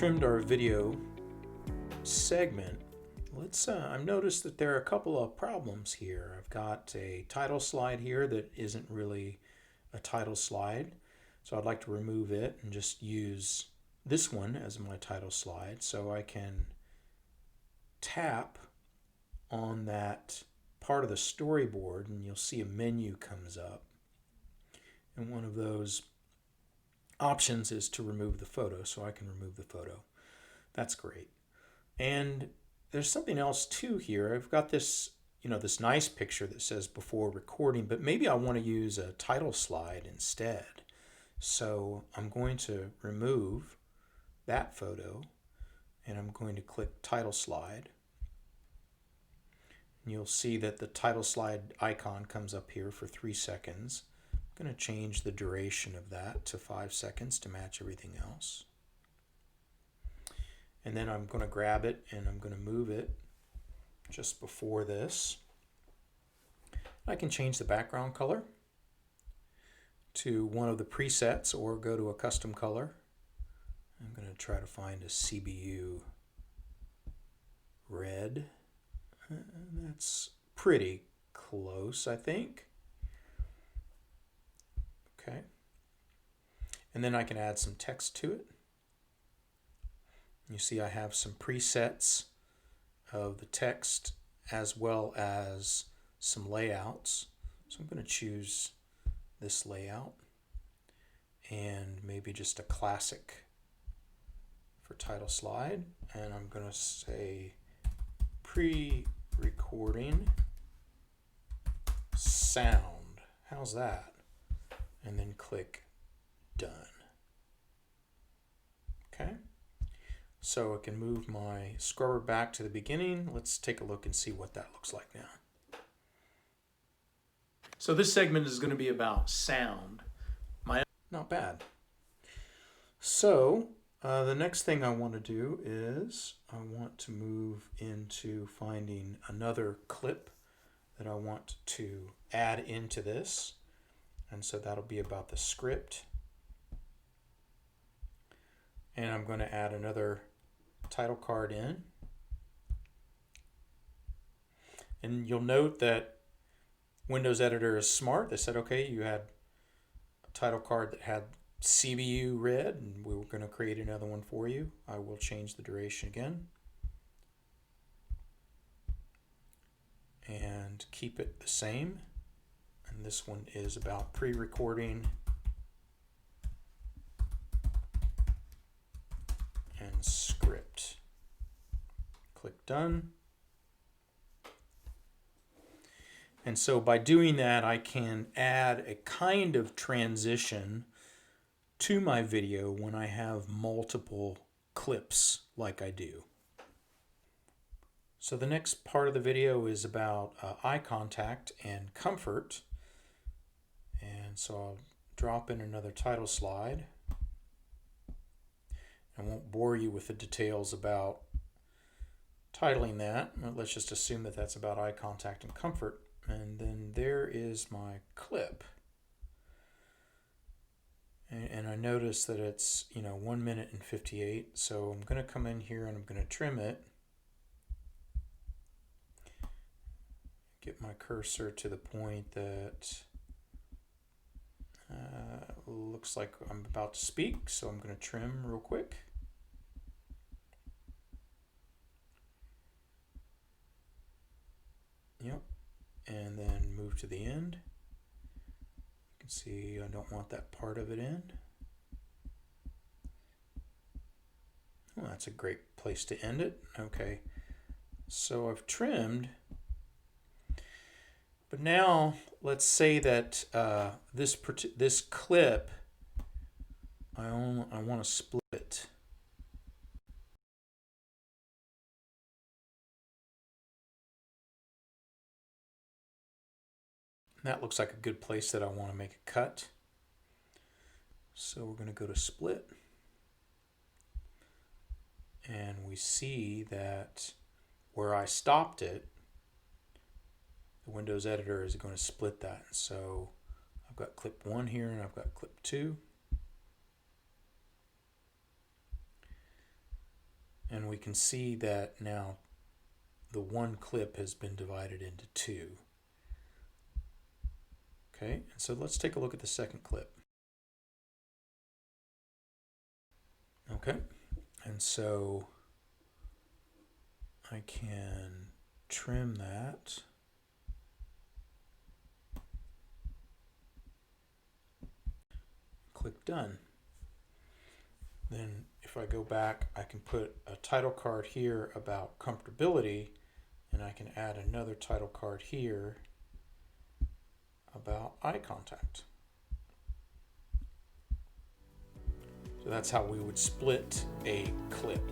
trimmed our video segment, I've noticed that there are a couple of problems here. I've got a title slide here that isn't really a title slide, so I'd like to remove it and just use this one as my title slide. So I can tap on that part of the storyboard and you'll see a menu comes up, and one of those options is to remove the photo, so I can remove the photo. That's great. And there's something else too here. I've got this, this nice picture that says before recording, but maybe I want to use a title slide instead. So I'm going to remove that photo and I'm going to click title slide. And you'll see that the title slide icon comes up here for 3 seconds. I'm going to change the duration of that to 5 seconds to match everything else. And then I'm going to grab it and I'm going to move it just before this. I can change the background color to one of the presets or go to a custom color. I'm going to try to find a CBU red. That's pretty close, I think. Okay. And then I can add some text to it. You see I have some presets of the text as well as some layouts. So I'm going to choose this layout and maybe just a classic for title slide. And I'm going to say pre-recording sound. How's that? And then click done. Okay. So I can move my scrubber back to the beginning. Let's take a look and see what that looks like now. So this segment is going to be about sound. Not bad. So the next thing I want to do is I want to move into finding another clip that I want to add into this. And so that'll be about the script. And I'm going to add another title card in. And you'll note that Windows Editor is smart. They said, okay, you had a title card that had CBU red, and we were going to create another one for you. I will change the duration again and keep it the same. And this one is about pre-recording and script. Click done. And so by doing that, I can add a kind of transition to my video when I have multiple clips like I do. So the next part of the video is about eye contact and comfort. And so I'll drop in another title slide. I won't bore you with the details about titling that. Let's just assume that that's about eye contact and comfort. And then there is my clip. And I notice that it's 1 minute and 58. So I'm going to come in here and I'm going to trim it. Get my cursor to the point that looks like I'm about to speak. So I'm going to trim real quick. Yep. And then move to the end. You can see I don't want that part of it in. Well, that's a great place to end it. Okay, so I've trimmed, but now let's say that this clip, I want to split it. That looks like a good place that I want to make a cut. So we're going to go to split. And we see that where I stopped it, the Windows Editor is going to split that. So I've got clip 1 here and I've got clip 2. And we can see that now the one clip has been divided into two. Okay, and so let's take a look at the second clip. Okay, and so I can trim that. Click done. Then if I go back, I can put a title card here about comfortability, and I can add another title card here about eye contact. So that's how we would split a clip.